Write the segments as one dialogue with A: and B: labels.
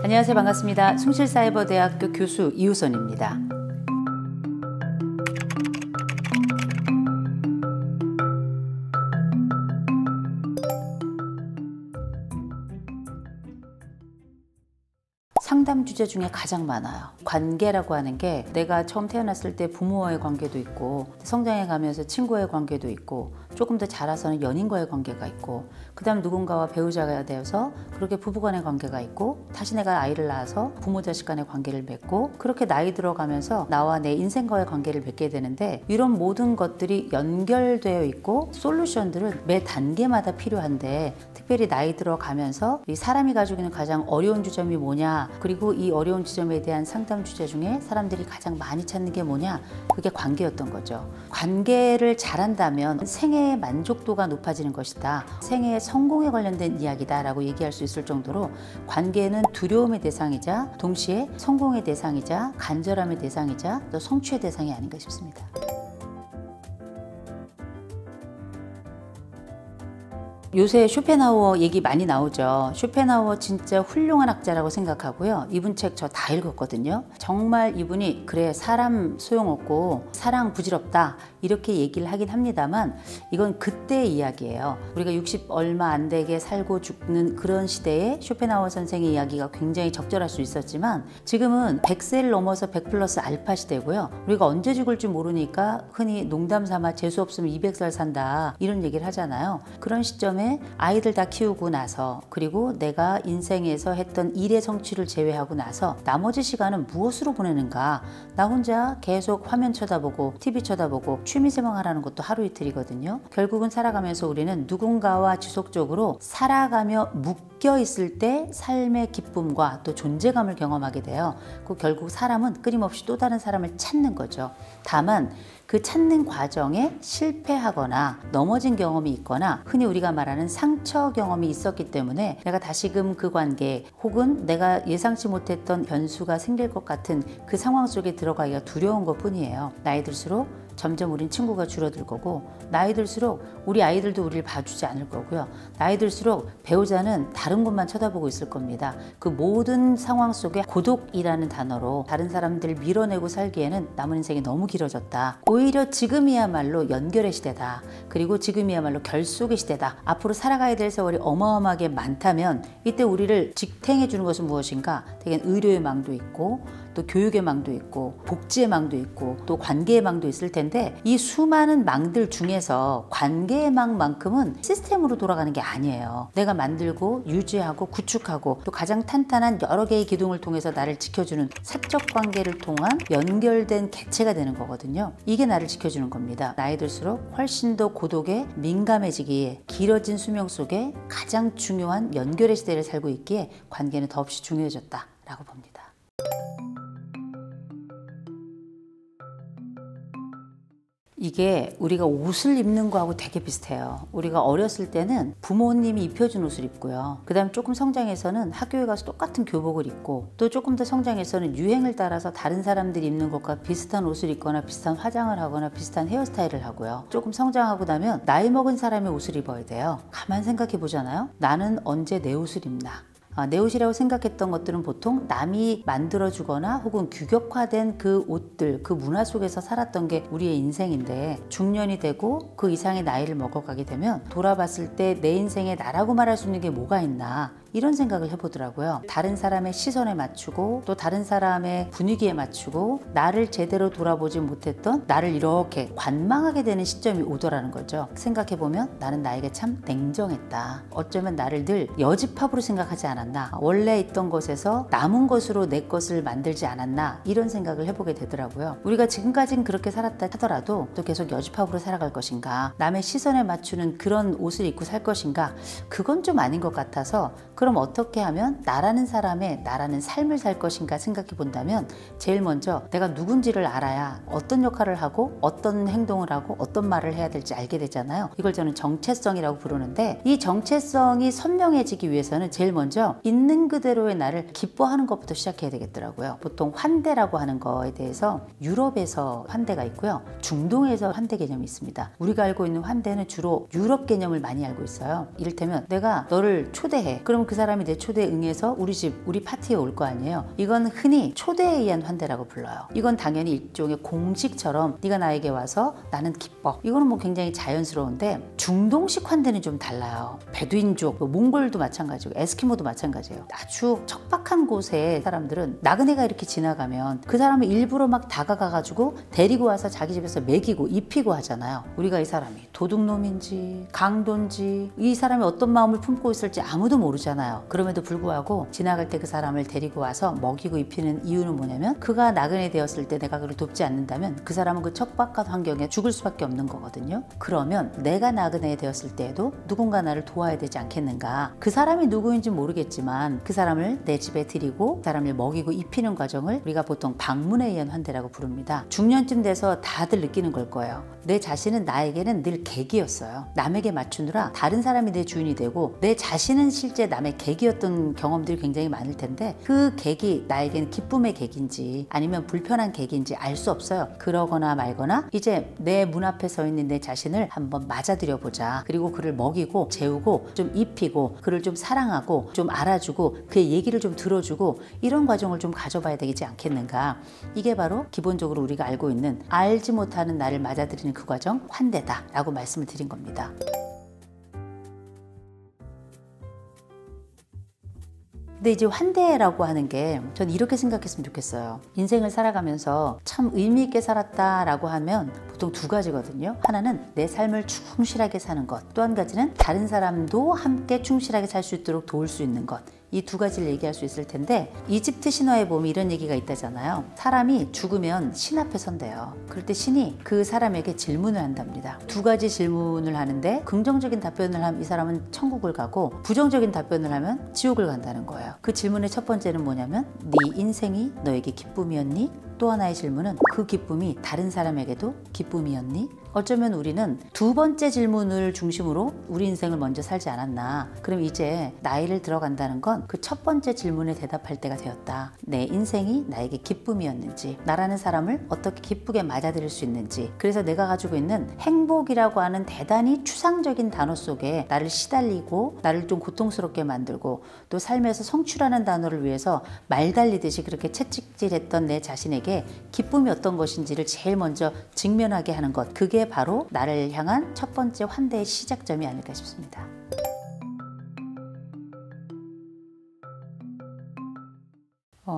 A: 안녕하세요. 반갑습니다. 숭실사이버대학교 교수 이우선입니다. 상담 주제 중에 가장 많아요. 관계라고 하는 게 내가 처음 태어났을 때 부모와의 관계도 있고, 성장해 가면서 친구와의 관계도 있고, 조금 더 자라서는 연인과의 관계가 있고, 그 다음 누군가와 배우자가 되어서 그렇게 부부간의 관계가 있고, 다시 내가 아이를 낳아서 부모 자식 간의 관계를 맺고, 그렇게 나이 들어가면서 나와 내 인생과의 관계를 맺게 되는데, 이런 모든 것들이 연결되어 있고 솔루션들은 매 단계마다 필요한데, 특별히 나이 들어가면서 이 사람이 가지고 있는 가장 어려운 지점이 뭐냐, 그리고 이 어려운 지점에 대한 상담 주제 중에 사람들이 가장 많이 찾는 게 뭐냐, 그게 관계였던 거죠. 관계를 잘한다면 생애의 만족도가 높아지는 것이다, 생애의 성공에 관련된 이야기다 라고 얘기할 수 있을 정도로 관계는 두려움의 대상이자 동시에 성공의 대상이자 간절함의 대상이자 또 성취의 대상이 아닌가 싶습니다. 요새 쇼펜하우어 얘기 많이 나오죠. 쇼펜하우어 진짜 훌륭한 학자라고 생각하고요. 이분 책 저 다 읽었거든요. 정말 이분이 그래 사람 소용없고 사랑 부질없다 이렇게 얘기를 하긴 합니다만, 이건 그때의 이야기예요. 우리가 60 얼마 안 되게 살고 죽는 그런 시대에 쇼펜하우어 선생의 이야기가 굉장히 적절할 수 있었지만, 지금은 100세를 넘어서 100 플러스 알파 시대고요. 우리가 언제 죽을지 모르니까 흔히 농담 삼아 재수 없으면 200살 산다 이런 얘기를 하잖아요. 그런 시점에 아이들 다 키우고 나서, 그리고 내가 인생에서 했던 일의 성취를 제외하고 나서 나머지 시간은 무엇으로 보내는가, 나 혼자 계속 화면 쳐다보고 TV 쳐다보고 취미생활하는 것도 하루 이틀이거든요. 결국은 살아가면서 우리는 누군가와 지속적으로 살아가며 묶여 있을 때 삶의 기쁨과 또 존재감을 경험하게 돼요. 그 결국 사람은 끊임없이 또 다른 사람을 찾는 거죠. 다만 그 찾는 과정에 실패하거나 넘어진 경험이 있거나 흔히 우리가 말하는 상처 경험이 있었기 때문에 내가 다시금 그 관계 혹은 내가 예상치 못했던 변수가 생길 것 같은 그 상황 속에 들어가기가 두려운 것 뿐이에요. 나이 들수록 점점 우린 친구가 줄어들 거고, 나이 들수록 우리 아이들도 우리를 봐주지 않을 거고요. 나이 들수록 배우자는 다른 곳만 쳐다보고 있을 겁니다. 그 모든 상황 속에 고독이라는 단어로 다른 사람들을 밀어내고 살기에는 남은 인생이 너무 길어졌다. 오히려 지금이야말로 연결의 시대다. 그리고 지금이야말로 결속의 시대다. 앞으로 살아가야 될 세월이 어마어마하게 많다면 이때 우리를 지탱해 주는 것은 무엇인가? 대개 의료의 망도 있고, 또 교육의 망도 있고, 복지의 망도 있고, 또 관계의 망도 있을 텐데, 이 수많은 망들 중에서 관계의 망만큼은 시스템으로 돌아가는 게 아니에요. 내가 만들고 유지하고 구축하고 또 가장 탄탄한 여러 개의 기둥을 통해서 나를 지켜주는 사적 관계를 통한 연결된 개체가 되는 거거든요. 이게 나를 지켜주는 겁니다. 나이 들수록 훨씬 더 고독에 민감해지기에, 길어진 수명 속에 가장 중요한 연결의 시대를 살고 있기에 관계는 더없이 중요해졌다라고 봅니다. 이게 우리가 옷을 입는 거하고 되게 비슷해요. 우리가 어렸을 때는 부모님이 입혀준 옷을 입고요. 그 다음 조금 성장해서는 학교에 가서 똑같은 교복을 입고, 또 조금 더 성장해서는 유행을 따라서 다른 사람들이 입는 것과 비슷한 옷을 입거나 비슷한 화장을 하거나 비슷한 헤어스타일을 하고요. 조금 성장하고 나면 나이 먹은 사람의 옷을 입어야 돼요. 가만 생각해 보잖아요. 나는 언제 내 옷을 입나? 내 옷이라고 생각했던 것들은 보통 남이 만들어주거나 혹은 규격화된 그 옷들, 그 문화 속에서 살았던 게 우리의 인생인데, 중년이 되고 그 이상의 나이를 먹어가게 되면 돌아봤을 때 내 인생에 나라고 말할 수 있는 게 뭐가 있나, 이런 생각을 해보더라고요. 다른 사람의 시선에 맞추고 또 다른 사람의 분위기에 맞추고 나를 제대로 돌아보지 못했던 나를 이렇게 관망하게 되는 시점이 오더라는 거죠. 생각해보면 나는 나에게 참 냉정했다. 어쩌면 나를 늘 여집합으로 생각하지 않았나, 원래 있던 것에서 남은 것으로 내 것을 만들지 않았나, 이런 생각을 해보게 되더라고요. 우리가 지금까지는 그렇게 살았다 하더라도 또 계속 여집합으로 살아갈 것인가, 남의 시선에 맞추는 그런 옷을 입고 살 것인가, 그건 좀 아닌 것 같아서, 그럼 어떻게 하면 나라는 사람의 나라는 삶을 살 것인가 생각해 본다면, 제일 먼저 내가 누군지를 알아야 어떤 역할을 하고 어떤 행동을 하고 어떤 말을 해야 될지 알게 되잖아요. 이걸 저는 정체성이라고 부르는데, 이 정체성이 선명해지기 위해서는 제일 먼저 있는 그대로의 나를 기뻐하는 것부터 시작해야 되겠더라고요. 보통 환대라고 하는 거에 대해서 유럽에서 환대가 있고요, 중동에서 환대 개념이 있습니다. 우리가 알고 있는 환대는 주로 유럽 개념을 많이 알고 있어요. 이를테면 내가 너를 초대해. 그럼 그 사람이 내 초대에 응해서 우리 집, 우리 파티에 올 거 아니에요. 이건 흔히 초대에 의한 환대라고 불러요. 이건 당연히 일종의 공식처럼 네가 나에게 와서 나는 기뻐. 이거는 뭐 굉장히 자연스러운데 중동식 환대는 좀 달라요. 베두인족, 몽골도 마찬가지고 에스키모도 마찬가지예요. 아주 척박한 곳에 사람들은 나그네가 이렇게 지나가면 그 사람을 일부러 막 다가가가지고 데리고 와서 자기 집에서 먹이고 입히고 하잖아요. 우리가 이 사람이 도둑놈인지 강도인지 이 사람이 어떤 마음을 품고 있을지 아무도 모르잖아요. 그럼에도 불구하고 지나갈 때 그 사람을 데리고 와서 먹이고 입히는 이유는 뭐냐면 그가 나그네 되었을 때 내가 그를 돕지 않는다면 그 사람은 그 척박한 환경에 죽을 수밖에 없는 거거든요. 그러면 내가 나그네 되었을 때에도 누군가 나를 도와야 되지 않겠는가. 그 사람이 누구인지 모르겠지만 그 사람을 내 집에 들이고 그 사람을 먹이고 입히는 과정을 우리가 보통 방문에 의한 환대라고 부릅니다. 중년쯤 돼서 다들 느끼는 걸 거예요. 내 자신은 나에게는 늘 객이었어요. 남에게 맞추느라 다른 사람이 내 주인이 되고 내 자신은 실제 남의 객이었던 경험들이 굉장히 많을 텐데 그 객이 나에게는 기쁨의 객인지 아니면 불편한 객인지 알 수 없어요. 그러거나 말거나 이제 내 문 앞에 서 있는 내 자신을 한번 맞아들여 보자. 그리고 그를 먹이고 재우고 좀 입히고 그를 좀 사랑하고 좀 알아주고 그의 얘기를 좀 들어주고 이런 과정을 좀 가져봐야 되지 않겠는가. 이게 바로 기본적으로 우리가 알고 있는 알지 못하는 나를 맞아들이는 그 과정 환대다 라고 말씀을 드린 겁니다. 근데 이제 환대라고 하는 게 전 이렇게 생각했으면 좋겠어요. 인생을 살아가면서 참 의미 있게 살았다라고 하면 보통 두 가지거든요. 하나는 내 삶을 충실하게 사는 것, 또 한 가지는 다른 사람도 함께 충실하게 살 수 있도록 도울 수 있는 것. 이 두 가지를 얘기할 수 있을 텐데 이집트 신화에 보면 이런 얘기가 있다잖아요. 사람이 죽으면 신 앞에 선대요. 그럴 때 신이 그 사람에게 질문을 한답니다. 두 가지 질문을 하는데 긍정적인 답변을 하면 이 사람은 천국을 가고 부정적인 답변을 하면 지옥을 간다는 거예요. 그 질문의 첫 번째는 뭐냐면 네 인생이 너에게 기쁨이었니? 또 하나의 질문은 그 기쁨이 다른 사람에게도 기쁨이었니? 어쩌면 우리는 두 번째 질문을 중심으로 우리 인생을 먼저 살지 않았나. 그럼 이제 나이를 들어간다는 건 그 첫 번째 질문에 대답할 때가 되었다. 내 인생이 나에게 기쁨이었는지, 나라는 사람을 어떻게 기쁘게 맞아들일 수 있는지. 그래서 내가 가지고 있는 행복이라고 하는 대단히 추상적인 단어 속에 나를 시달리고 나를 좀 고통스럽게 만들고 또 삶에서 성취라는 단어를 위해서 말 달리듯이 그렇게 채찍질했던 내 자신에게 기쁨이 어떤 것인지를 제일 먼저 직면하게 하는 것. 그게 바로 나를 향한 첫 번째 환대의 시작점이 아닐까 싶습니다.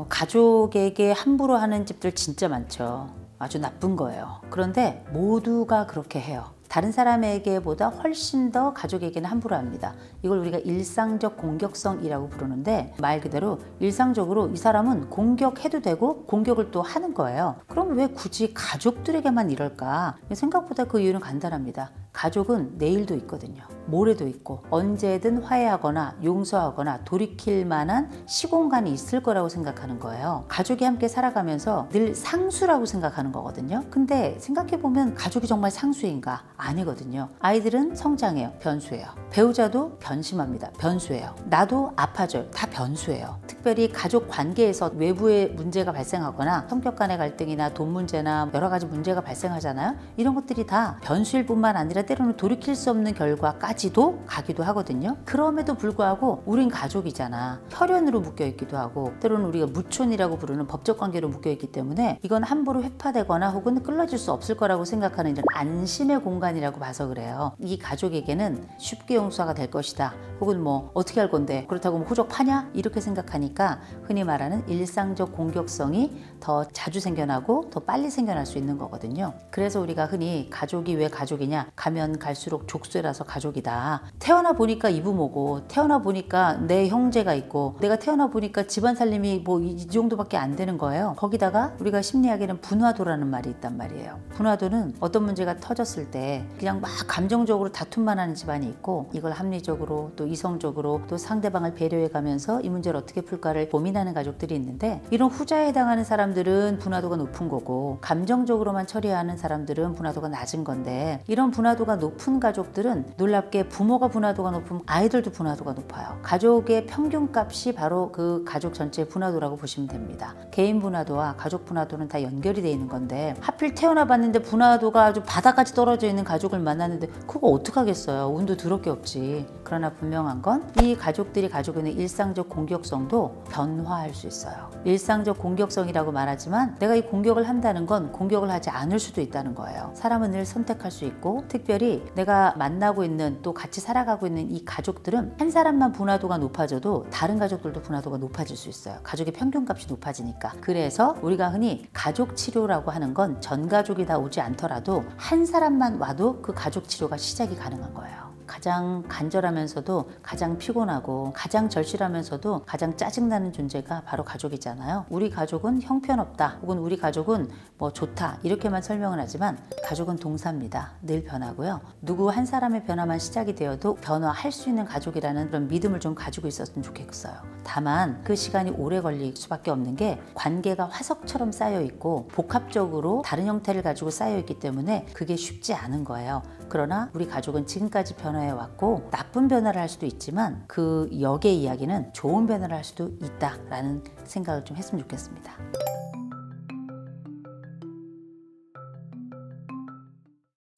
A: 가족에게 함부로 하는 집들 진짜 많죠. 아주 나쁜 거예요. 그런데 모두가 그렇게 해요. 다른 사람에게보다 훨씬 더 가족에게는 함부로 합니다. 이걸 우리가 일상적 공격성이라고 부르는데 말 그대로 일상적으로 이 사람은 공격해도 되고 공격을 또 하는 거예요. 그럼 왜 굳이 가족들에게만 이럴까? 생각보다 그 이유는 간단합니다. 가족은 내일도 있거든요. 모레도 있고 언제든 화해하거나 용서하거나 돌이킬 만한 시공간이 있을 거라고 생각하는 거예요. 가족이 함께 살아가면서 늘 상수라고 생각하는 거거든요. 근데 생각해보면 가족이 정말 상수인가? 아니거든요. 아이들은 성장해요. 변수예요. 배우자도 변심합니다. 변수예요. 나도 아파져요. 다 변수예요. 특별히 가족 관계에서 외부의 문제가 발생하거나 성격 간의 갈등이나 돈 문제나 여러 가지 문제가 발생하잖아요. 이런 것들이 다 변수일 뿐만 아니라 때로는 돌이킬 수 없는 결과까지도 가기도 하거든요. 그럼에도 불구하고 우린 가족이잖아. 혈연으로 묶여있기도 하고 때로는 우리가 무촌이라고 부르는 법적 관계로 묶여있기 때문에 이건 함부로 회파되거나 혹은 끌어질 수 없을 거라고 생각하는 이런 안심의 공간이라고 봐서 그래요. 이 가족에게는 쉽게 용서가 될 것이다. 혹은 뭐 어떻게 할 건데 그렇다고 뭐 호적 파냐? 이렇게 생각하니까 흔히 말하는 일상적 공격성이 더 자주 생겨나고 더 빨리 생겨날 수 있는 거거든요. 그래서 우리가 흔히 가족이 왜 가족이냐? 가면 갈수록 족쇄라서 가족이다. 태어나 보니까 이부모고 태어나 보니까 내 형제가 있고 내가 태어나 보니까 집안 살림이 뭐 이 정도밖에 안 되는 거예요. 거기다가 우리가 심리학에는 분화도라는 말이 있단 말이에요. 분화도는 어떤 문제가 터졌을 때 그냥 막 감정적으로 다툼만 하는 집안이 있고 이걸 합리적으로 또 이성적으로 또 상대방을 배려해 가면서 이 문제를 어떻게 풀까를 고민하는 가족들이 있는데 이런 후자에 해당하는 사람들은 분화도가 높은 거고 감정적으로만 처리하는 사람들은 분화도가 낮은 건데 이런 분화도가 높은 가족들은 놀랍게 부모가 분화도가 높으면 아이들도 분화도가 높아요. 가족의 평균값이 바로 그 가족 전체의 분화도라고 보시면 됩니다. 개인 분화도와 가족 분화도는 다 연결이 돼 있는 건데 하필 태어나 봤는데 분화도가 아주 바닥까지 떨어져 있는 가족을 만났는데 그거 어떡하겠어요. 운도 더럽게 없지. 그러나 분명한 건 이 가족들이 가지고 있는 일상적 공격성도 변화할 수 있어요. 일상적 공격성이라고 말하지만 내가 이 공격을 한다는 건 공격을 하지 않을 수도 있다는 거예요. 사람은 늘 선택할 수 있고, 특별히 내가 만나고 있는 또 같이 살아가고 있는 이 가족들은 한 사람만 분화도가 높아져도 다른 가족들도 분화도가 높아질 수 있어요. 가족의 평균값이 높아지니까. 그래서 우리가 흔히 가족 치료라고 하는 건 전 가족이 다 오지 않더라도 한 사람만 와도 그 가족 치료가 시작이 가능한 거예요. 가장 간절하면서도 가장 피곤하고 가장 절실하면서도 가장 짜증나는 존재가 바로 가족이잖아요. 우리 가족은 형편없다, 혹은 우리 가족은 뭐 좋다, 이렇게만 설명을 하지만 가족은 동사입니다. 늘 변하고요. 누구 한 사람의 변화만 시작이 되어도 변화할 수 있는 가족이라는 그런 믿음을 좀 가지고 있었으면 좋겠어요. 다만 그 시간이 오래 걸릴 수밖에 없는 게 관계가 화석처럼 쌓여 있고 복합적으로 다른 형태를 가지고 쌓여 있기 때문에 그게 쉽지 않은 거예요. 그러나 우리 가족은 지금까지 변화해 왔고, 나쁜 변화를 할 수도 있지만 그 역의 이야기는 좋은 변화를 할 수도 있다라는 생각을 좀 했으면 좋겠습니다.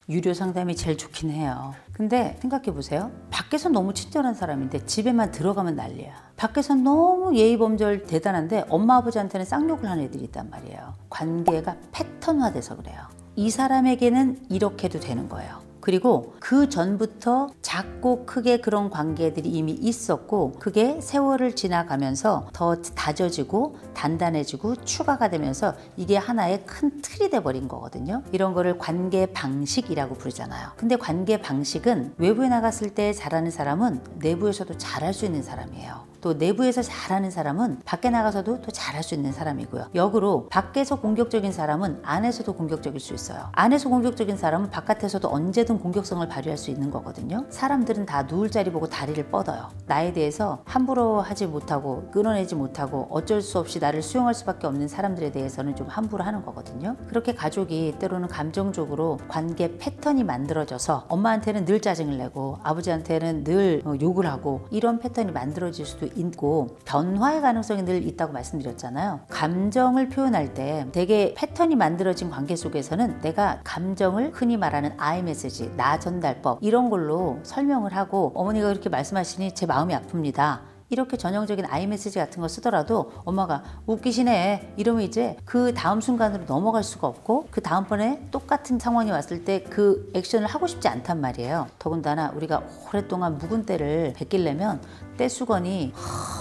A: 유료 상담이 제일 좋긴 해요. 근데 생각해 보세요. 밖에서 너무 친절한 사람인데 집에만 들어가면 난리야. 밖에서 너무 예의 범절 대단한데 엄마 아버지한테는 쌍욕을 하는 애들이 있단 말이에요. 관계가 패턴화돼서 그래요. 이 사람에게는 이렇게도 되는 거예요. 그리고 그 전부터 작고 크게 그런 관계들이 이미 있었고, 그게 세월을 지나가면서 더 다져지고 단단해지고 추가가 되면서 이게 하나의 큰 틀이 돼버린 거거든요. 이런 거를 관계 방식이라고 부르잖아요. 근데 관계 방식은 외부에 나갔을 때 잘하는 사람은 내부에서도 잘할 수 있는 사람이에요. 또 내부에서 잘하는 사람은 밖에 나가서도 또 잘할 수 있는 사람이고요. 역으로 밖에서 공격적인 사람은 안에서도 공격적일 수 있어요. 안에서 공격적인 사람은 바깥에서도 언제든 공격성을 발휘할 수 있는 거거든요. 사람들은 다 누울 자리 보고 다리를 뻗어요. 나에 대해서 함부로 하지 못하고 끊어내지 못하고 어쩔 수 없이 나를 수용할 수밖에 없는 사람들에 대해서는 좀 함부로 하는 거거든요. 그렇게 가족이 때로는 감정적으로 관계 패턴이 만들어져서 엄마한테는 늘 짜증을 내고 아버지한테는 늘 욕을 하고, 이런 패턴이 만들어질 수도 있고, 변화의 가능성이 늘 있다고 말씀드렸잖아요. 감정을 표현할 때 되게 패턴이 만들어진 관계 속에서는 내가 감정을 흔히 말하는 I 메시지, 나 전달법, 이런 걸로 설명을 하고, 어머니가 그렇게 말씀하시니 제 마음이 아픕니다, 이렇게 전형적인 아이메시지 같은 거 쓰더라도 엄마가 웃기시네 이러면 이제 그 다음 순간으로 넘어갈 수가 없고, 그 다음번에 똑같은 상황이 왔을 때 그 액션을 하고 싶지 않단 말이에요. 더군다나 우리가 오랫동안 묵은 때를 벗기려면 떼수건이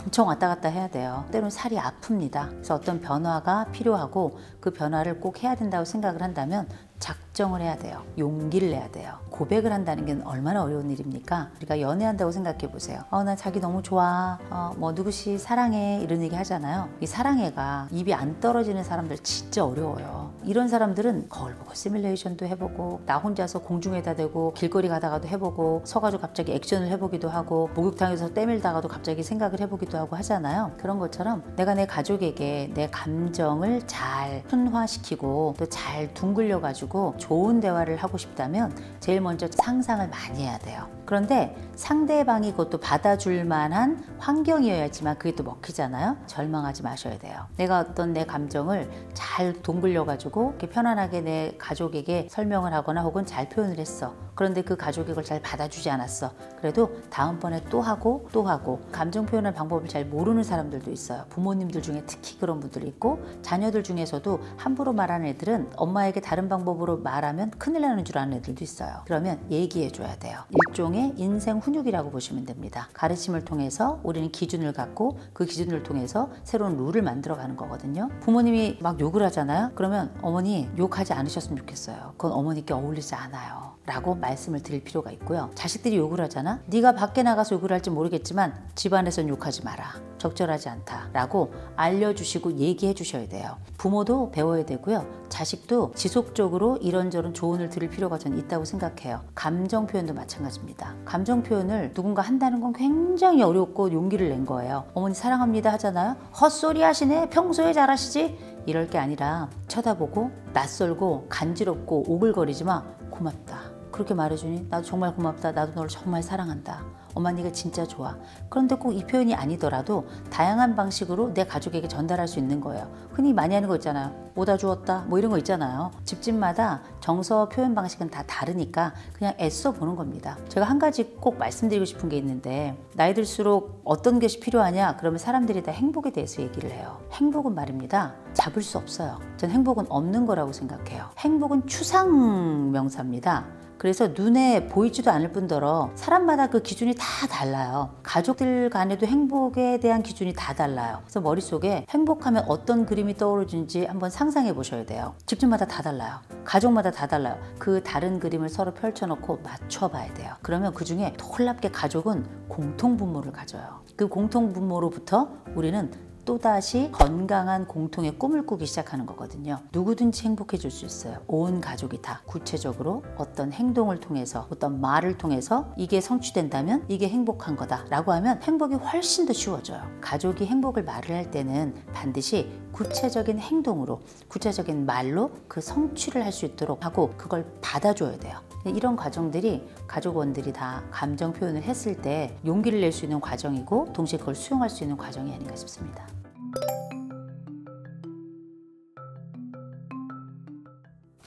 A: 엄청 왔다 갔다 해야 돼요. 때로는 살이 아픕니다. 그래서 어떤 변화가 필요하고 그 변화를 꼭 해야 된다고 생각을 한다면 작정을 해야 돼요. 용기를 내야 돼요. 고백을 한다는 게 얼마나 어려운 일입니까? 우리가 연애한다고 생각해 보세요. 나 자기 너무 좋아, 뭐 누구씨 사랑해, 이런 얘기 하잖아요. 이 사랑해가 입이 안 떨어지는 사람들 진짜 어려워요. 이런 사람들은 거울 보고 시뮬레이션도 해보고, 나 혼자서 공중에다 대고 길거리 가다가도 해보고, 서가지고 갑자기 액션을 해보기도 하고, 목욕탕에서 때밀다가도 갑자기 생각을 해보기도 하고 하잖아요. 그런 것처럼 내가 내 가족에게 내 감정을 잘 순화시키고 또 잘 둥글려 가지고 좋은 대화를 하고 싶다면 제일 먼저 상상을 많이 해야 돼요. 그런데 상대방이 그것도 받아줄 만한 환경이어야지만 그게 또 먹히잖아요. 절망하지 마셔야 돼요. 내가 어떤 내 감정을 잘 동글려 가지고 이렇게 편안하게 내 가족에게 설명을 하거나 혹은 잘 표현을 했어. 그런데 그 가족이 그걸 잘 받아주지 않았어. 그래도 다음번에 또 하고 또 하고. 감정 표현할 방법을 잘 모르는 사람들도 있어요. 부모님들 중에 특히 그런 분들이 있고, 자녀들 중에서도 함부로 말하는 애들은 엄마에게 다른 방법으로 말하면 큰일 나는 줄 아는 애들도 있어요. 그러면 얘기해 줘야 돼요. 일종의 인생 훈육이라고 보시면 됩니다. 가르침을 통해서 우리는 기준을 갖고 그 기준을 통해서 새로운 룰을 만들어 가는 거거든요. 부모님이 막 욕을 하잖아요. 그러면 어머니 욕하지 않으셨으면 좋겠어요. 그건 어머니께 어울리지 않아요 라고 말씀을 드릴 필요가 있고요. 자식들이 욕을 하잖아. 네가 밖에 나가서 욕을 할지 모르겠지만 집안에선 욕하지 마라, 적절하지 않다 라고 알려주시고 얘기해 주셔야 돼요. 부모도 배워야 되고요. 자식도 지속적으로 이런저런 조언을 들을 필요가 저는 있다고 생각해요. 감정 표현도 마찬가지입니다. 감정 표현을 누군가 한다는 건 굉장히 어렵고 용기를 낸 거예요. 어머니 사랑합니다 하잖아요. 헛소리 하시네, 평소에 잘하시지, 이럴 게 아니라 쳐다보고 낯설고 간지럽고 오글거리지 마, 고맙다, 그렇게 말해주니 나도 정말 고맙다. 나도 너를 정말 사랑한다. 엄마 네가 진짜 좋아. 그런데 꼭 이 표현이 아니더라도 다양한 방식으로 내 가족에게 전달할 수 있는 거예요. 흔히 많이 하는 거 있잖아요. 오다 주었다 뭐 이런 거 있잖아요. 집집마다 정서 표현 방식은 다 다르니까 그냥 애써 보는 겁니다. 제가 한 가지 꼭 말씀드리고 싶은 게 있는데 나이 들수록 어떤 것이 필요하냐 그러면 사람들이 다 행복에 대해서 얘기를 해요. 행복은 말입니다. 잡을 수 없어요. 전 행복은 없는 거라고 생각해요. 행복은 추상 명사입니다. 그래서 눈에 보이지도 않을 뿐더러 사람마다 그 기준이 다 달라요. 가족들 간에도 행복에 대한 기준이 다 달라요. 그래서 머릿속에 행복하면 어떤 그림이 떠오르는지 한번 상상해 보셔야 돼요. 집집마다 다 달라요. 가족마다 다 달라요. 그 다른 그림을 서로 펼쳐놓고 맞춰봐야 돼요. 그러면 그 중에 놀랍게 가족은 공통분모를 가져요. 그 공통분모로부터 우리는 또다시 건강한 공통의 꿈을 꾸기 시작하는 거거든요. 누구든지 행복해질 수 있어요. 온 가족이 다 구체적으로 어떤 행동을 통해서 어떤 말을 통해서 이게 성취된다면 이게 행복한 거다 라고 하면 행복이 훨씬 더 쉬워져요. 가족이 행복을 말을 할 때는 반드시 구체적인 행동으로 구체적인 말로 그 성취를 할 수 있도록 하고 그걸 받아줘야 돼요. 이런 과정들이 가족원들이 다 감정 표현을 했을 때 용기를 낼 수 있는 과정이고 동시에 그걸 수용할 수 있는 과정이 아닌가 싶습니다.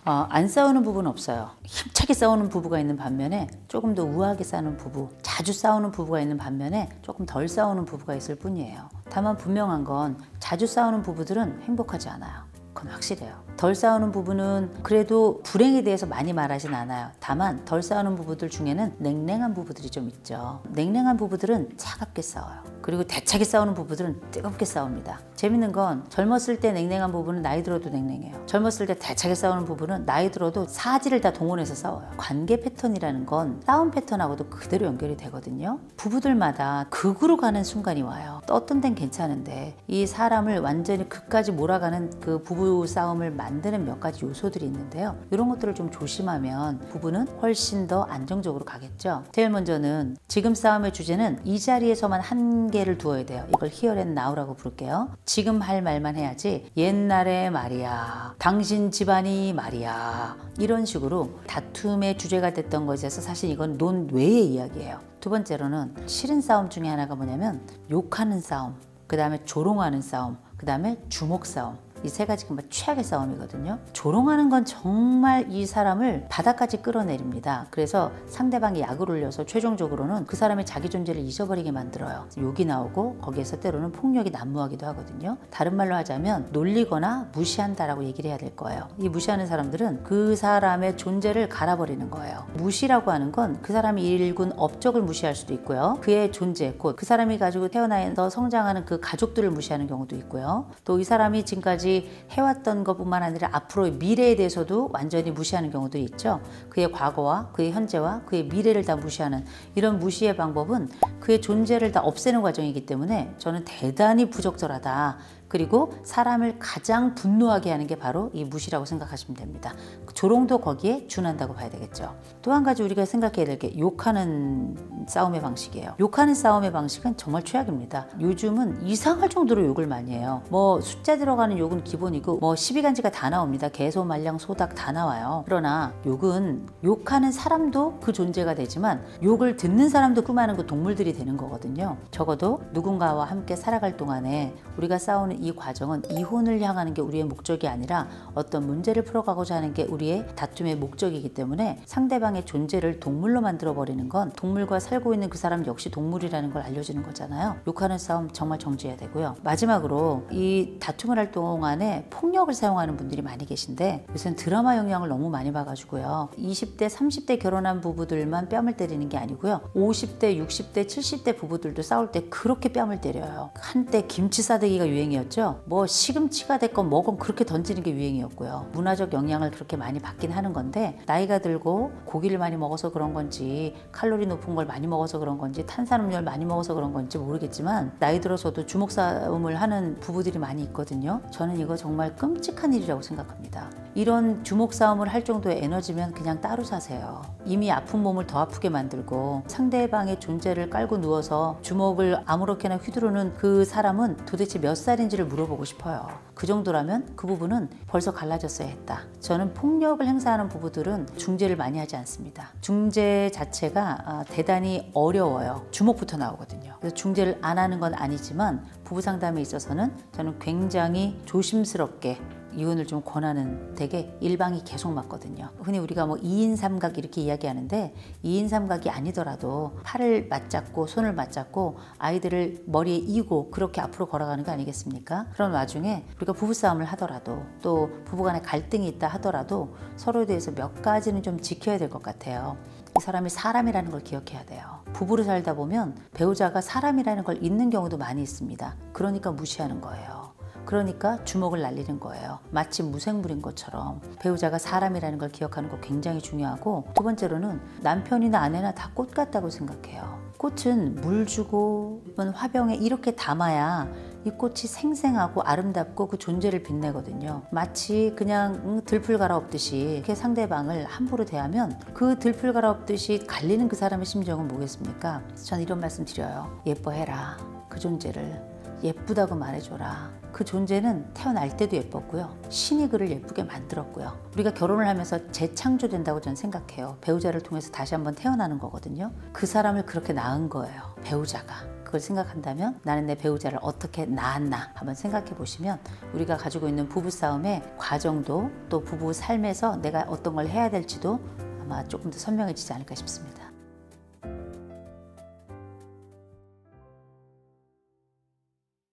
A: 안 싸우는 부부는 없어요. 힘차게 싸우는 부부가 있는 반면에 조금 더 우아하게 싸우는 부부, 자주 싸우는 부부가 있는 반면에 조금 덜 싸우는 부부가 있을 뿐이에요. 다만 분명한 건 자주 싸우는 부부들은 행복하지 않아요. 그건 확실해요. 덜 싸우는 부부는 그래도 불행에 대해서 많이 말하진 않아요. 다만 덜 싸우는 부부들 중에는 냉랭한 부부들이 좀 있죠. 냉랭한 부부들은 차갑게 싸워요. 그리고 대차게 싸우는 부부들은 뜨겁게 싸웁니다. 재밌는 건 젊었을 때 냉랭한 부부는 나이 들어도 냉랭해요. 젊었을 때 대차게 싸우는 부부는 나이 들어도 사지를 다 동원해서 싸워요. 관계 패턴이라는 건 싸움 패턴하고도 그대로 연결이 되거든요. 부부들마다 극으로 가는 순간이 와요. 어떤 데는 괜찮은데 이 사람을 완전히 극까지 몰아가는 그 부부 싸움을 만드는 몇 가지 요소들이 있는데요. 이런 것들을 좀 조심하면 부부는 훨씬 더 안정적으로 가겠죠. 제일 먼저는 지금 싸움의 주제는 이 자리에서만 한 개를 두어야 돼요. 이걸 here and now라고 부를게요. 지금 할 말만 해야지 옛날에 말이야, 당신 집안이 말이야, 이런 식으로 다툼의 주제가 됐던 것에서 사실 이건 논외의 이야기예요. 두 번째로는 싫은 싸움 중에 하나가 뭐냐면 욕하는 싸움, 그 다음에 조롱하는 싸움, 그 다음에 주먹 싸움. 이 세 가지가 최악의 싸움이거든요. 조롱하는 건 정말 이 사람을 바닥까지 끌어내립니다. 그래서 상대방이 약을 올려서 최종적으로는 그 사람의 자기 존재를 잊어버리게 만들어요. 욕이 나오고 거기에서 때로는 폭력이 난무하기도 하거든요. 다른 말로 하자면 놀리거나 무시한다라고 얘기를 해야 될 거예요. 이 무시하는 사람들은 그 사람의 존재를 갈아버리는 거예요. 무시라고 하는 건 그 사람이 일군 업적을 무시할 수도 있고요. 그의 존재, 곧 그 사람이 가지고 태어나서 성장하는 그 가족들을 무시하는 경우도 있고요. 또 이 사람이 지금까지 해왔던 것뿐만 아니라 앞으로의 미래에 대해서도 완전히 무시하는 경우도 있죠. 그의 과거와 그의 현재와 그의 미래를 다 무시하는 이런 무시의 방법은 그의 존재를 다 없애는 과정이기 때문에 저는 대단히 부적절하다. 그리고 사람을 가장 분노하게 하는 게 바로 이 무시라고 생각하시면 됩니다. 조롱도 거기에 준한다고 봐야 되겠죠. 또 한 가지 우리가 생각해야 될 게 욕하는 싸움의 방식이에요. 욕하는 싸움의 방식은 정말 최악입니다. 요즘은 이상할 정도로 욕을 많이 해요. 뭐 숫자 들어가는 욕은 기본이고 뭐 시비간지가 다 나옵니다. 개소, 말량, 소닭 다 나와요. 그러나 욕은 욕하는 사람도 그 존재가 되지만 욕을 듣는 사람도 그 많은 그 동물들이 되는 거거든요. 적어도 누군가와 함께 살아갈 동안에 우리가 싸우는 이 과정은 이혼을 향하는 게 우리의 목적이 아니라 어떤 문제를 풀어가고자 하는 게 우리의 다툼의 목적이기 때문에 상대방의 존재를 동물로 만들어버리는 건 동물과 살고 있는 그 사람 역시 동물이라는 걸 알려주는 거잖아요. 욕하는 싸움 정말 정지해야 되고요. 마지막으로 이 다툼을 할 동안에 폭력을 사용하는 분들이 많이 계신데 요새는 드라마 영향을 너무 많이 봐가지고요. 20대, 30대 결혼한 부부들만 뺨을 때리는 게 아니고요. 50대, 60대, 70대 부부들도 싸울 때 그렇게 뺨을 때려요. 한때 김치 싸대기가 유행이었죠. 뭐 시금치가 됐건 뭐건 그렇게 던지는 게 유행이었고요. 문화적 영향을 그렇게 많이 받긴 하는 건데 나이가 들고 고기를 많이 먹어서 그런 건지 칼로리 높은 걸 많이 먹어서 그런 건지 탄산음료를 많이 먹어서 그런 건지 모르겠지만 나이 들어서도 주먹 싸움을 하는 부부들이 많이 있거든요. 저는 이거 정말 끔찍한 일이라고 생각합니다. 이런 주먹 싸움을 할 정도의 에너지면 그냥 따로 사세요. 이미 아픈 몸을 더 아프게 만들고 상대방의 존재를 깔고 누워서 주먹을 아무렇게나 휘두르는 그 사람은 도대체 몇 살인지를 물어보고 싶어요. 그 정도라면 그 부분은 벌써 갈라졌어야 했다. 저는 폭력을 행사하는 부부들은 중재를 많이 하지 않습니다. 중재 자체가 대단히 어려워요. 주먹부터 나오거든요. 그래서 중재를 안 하는 건 아니지만 부부 상담에 있어서는 저는 굉장히 조심스럽게 이혼을 좀 권하는 댁에 일방이 계속 맞거든요. 흔히 우리가 뭐 2인 삼각 이렇게 이야기하는데 2인 삼각이 아니더라도 팔을 맞잡고 손을 맞잡고 아이들을 머리에 이고 그렇게 앞으로 걸어가는 거 아니겠습니까? 그런 와중에 우리가 부부싸움을 하더라도 또 부부간에 갈등이 있다 하더라도 서로에 대해서 몇 가지는 좀 지켜야 될 것 같아요. 이 사람이 사람이라는 걸 기억해야 돼요. 부부로 살다 보면 배우자가 사람이라는 걸 잊는 경우도 많이 있습니다. 그러니까 무시하는 거예요. 그러니까 주먹을 날리는 거예요. 마치 무생물인 것처럼. 배우자가 사람이라는 걸 기억하는 거 굉장히 중요하고, 두 번째로는 남편이나 아내나 다 꽃 같다고 생각해요. 꽃은 물 주고 화병에 이렇게 담아야 이 꽃이 생생하고 아름답고 그 존재를 빛내거든요. 마치 그냥 들풀 갈아엎듯이 이렇게 상대방을 함부로 대하면 그 들풀 갈아엎듯이 갈리는 그 사람의 심정은 뭐겠습니까? 저는 이런 말씀 드려요. 예뻐해라. 그 존재를. 예쁘다고 말해줘라. 그 존재는 태어날 때도 예뻤고요. 신이 그를 예쁘게 만들었고요. 우리가 결혼을 하면서 재창조된다고 저는 생각해요. 배우자를 통해서 다시 한번 태어나는 거거든요. 그 사람을 그렇게 낳은 거예요. 배우자가. 그걸 생각한다면 나는 내 배우자를 어떻게 낳았나 한번 생각해 보시면 우리가 가지고 있는 부부싸움의 과정도 또 부부 삶에서 내가 어떤 걸 해야 될지도 아마 조금 더 선명해지지 않을까 싶습니다.